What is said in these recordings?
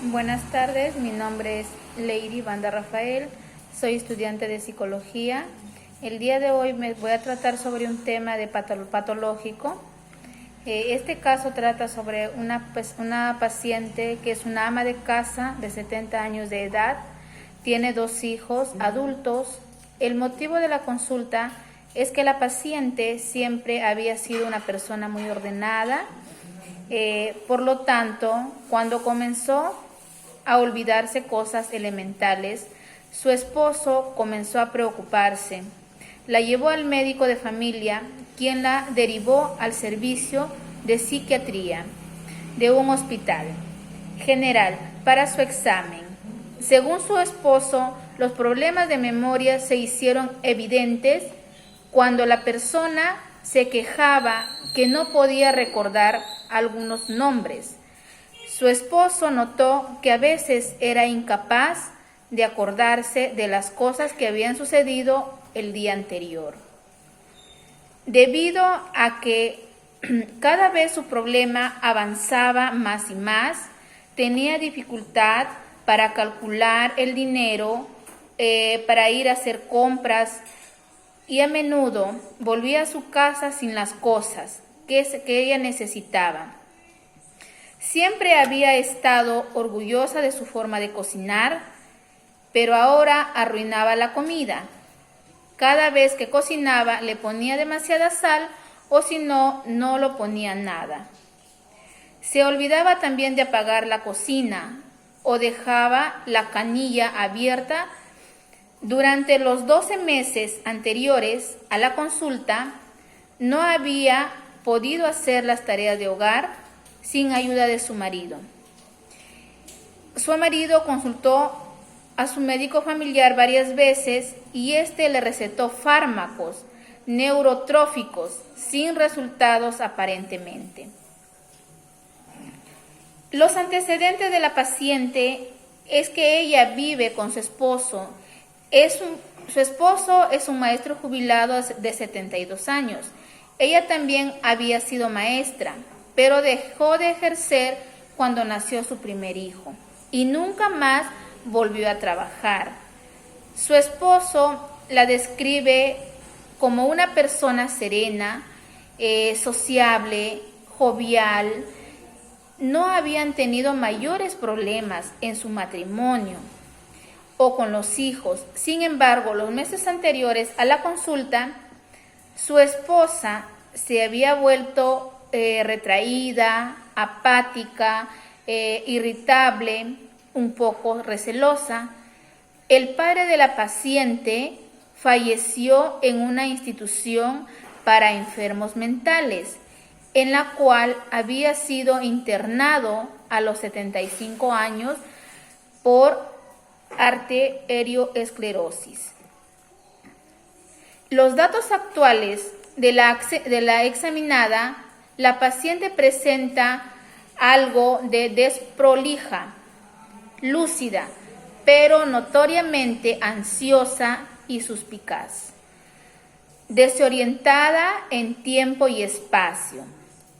Buenas tardes, mi nombre es Lady Banda Rafael, soy estudiante de psicología. El día de hoy me voy a tratar sobre un tema de patológico. Este caso trata sobre una paciente que es una ama de casa de 70 años de edad, tiene 2 hijos adultos. El motivo de la consulta es que la paciente siempre había sido una persona muy ordenada, por lo tanto, cuando comenzó a olvidarse cosas elementales, su esposo comenzó a preocuparse. La llevó al médico de familia, quien la derivó al servicio de psiquiatría de un hospital general para su examen. Según su esposo, los problemas de memoria se hicieron evidentes cuando la persona se quejaba que no podía recordar algunos nombres. Su esposo notó que a veces era incapaz de acordarse de las cosas que habían sucedido el día anterior. Debido a que cada vez su problema avanzaba más y más, tenía dificultad para calcular el dinero, para ir a hacer compras, y a menudo volvía a su casa sin las cosas que ella necesitaba. Siempre había estado orgullosa de su forma de cocinar, pero ahora arruinaba la comida. Cada vez que cocinaba le ponía demasiada sal o si no, no lo ponía nada. Se olvidaba también de apagar la cocina o dejaba la canilla abierta. Durante los 12 meses anteriores a la consulta, no había podido hacer las tareas de hogar sin ayuda de su marido. Su marido consultó a su médico familiar varias veces y este le recetó fármacos neurotróficos sin resultados aparentemente. Los antecedentes de la paciente es que ella vive con su esposo. Su esposo es un maestro jubilado de 72 años. Ella también había sido maestra, pero dejó de ejercer cuando nació su primer hijo y nunca más volvió a trabajar. Su esposo la describe como una persona serena, sociable, jovial. No habían tenido mayores problemas en su matrimonio o con los hijos. Sin embargo, los meses anteriores a la consulta, su esposa se había vuelto retraída, apática, irritable, un poco recelosa. El padre de la paciente falleció en una institución para enfermos mentales, en la cual había sido internado a los 75 años por arteriosclerosis. Los datos actuales de la examinada, la paciente presenta algo de desprolija, lúcida, pero notoriamente ansiosa y suspicaz, desorientada en tiempo y espacio.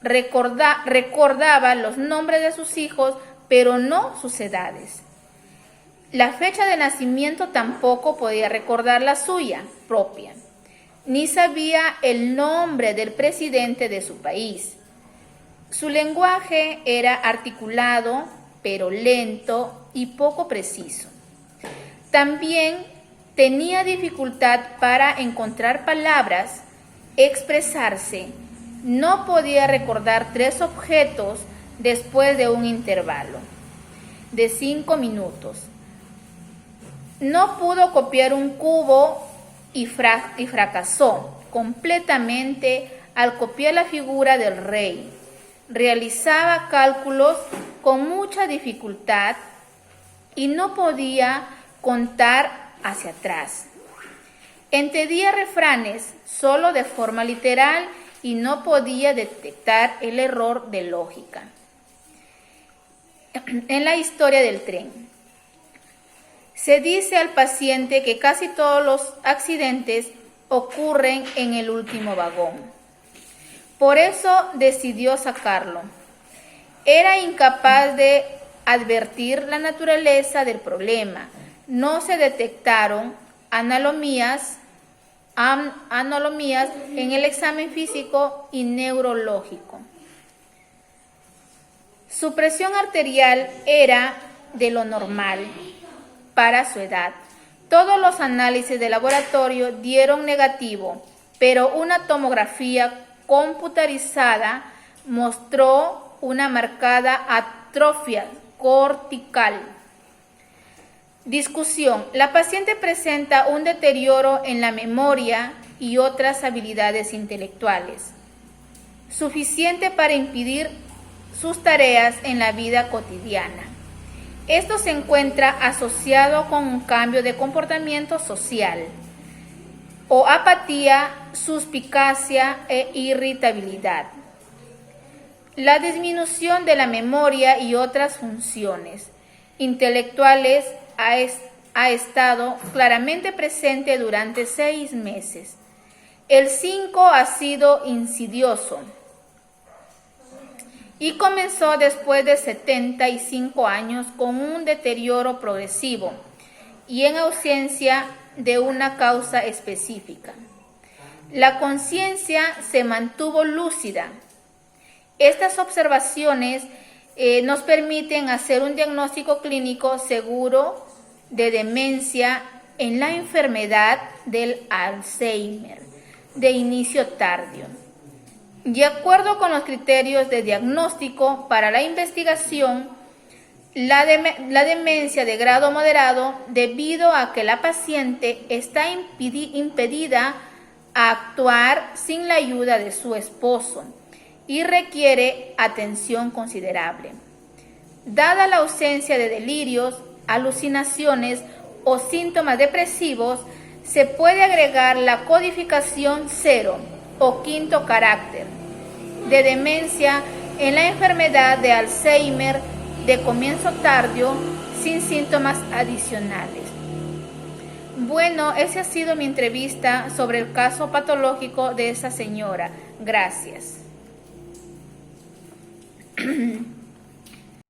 Recordaba los nombres de sus hijos, pero no sus edades. La fecha de nacimiento tampoco podía recordar la suya propia, ni sabía el nombre del presidente de su país. Su lenguaje era articulado, pero lento y poco preciso. También tenía dificultad para encontrar palabras, expresarse. No podía recordar 3 objetos después de un intervalo de 5 minutos. No pudo copiar un cubo y fracasó completamente al copiar la figura del rey. Realizaba cálculos con mucha dificultad y no podía contar hacia atrás. Entendía refranes solo de forma literal y no podía detectar el error de lógica. En la historia del tren, se dice al paciente que casi todos los accidentes ocurren en el último vagón. Por eso decidió sacarlo. Era incapaz de advertir la naturaleza del problema. No se detectaron anomalias en el examen físico y neurológico. Su presión arterial era de lo normal para su edad. Todos los análisis de laboratorio dieron negativo, pero una tomografía computarizada mostró una marcada atrofia cortical. Discusión. La paciente presenta un deterioro en la memoria y otras habilidades intelectuales, suficiente para impedir sus tareas en la vida cotidiana. Esto se encuentra asociado con un cambio de comportamiento social o apatía, suspicacia e irritabilidad. La disminución de la memoria y otras funciones intelectuales ha estado claramente presente durante 6 meses. El 5 ha sido insidioso y comenzó después de 75 años con un deterioro progresivo y en ausencia de una causa específica. La conciencia se mantuvo lúcida. Estas observaciones nos permiten hacer un diagnóstico clínico seguro de demencia en la enfermedad del Alzheimer de inicio tardío. De acuerdo con los criterios de diagnóstico para la investigación, la demencia de grado moderado, debido a que la paciente está impedida a actuar sin la ayuda de su esposo y requiere atención considerable. Dada la ausencia de delirios, alucinaciones o síntomas depresivos, se puede agregar la codificación 0 o quinto carácter de demencia en la enfermedad de Alzheimer de comienzo tardío sin síntomas adicionales. Bueno, esa ha sido mi entrevista sobre el caso patológico de esa señora. Gracias.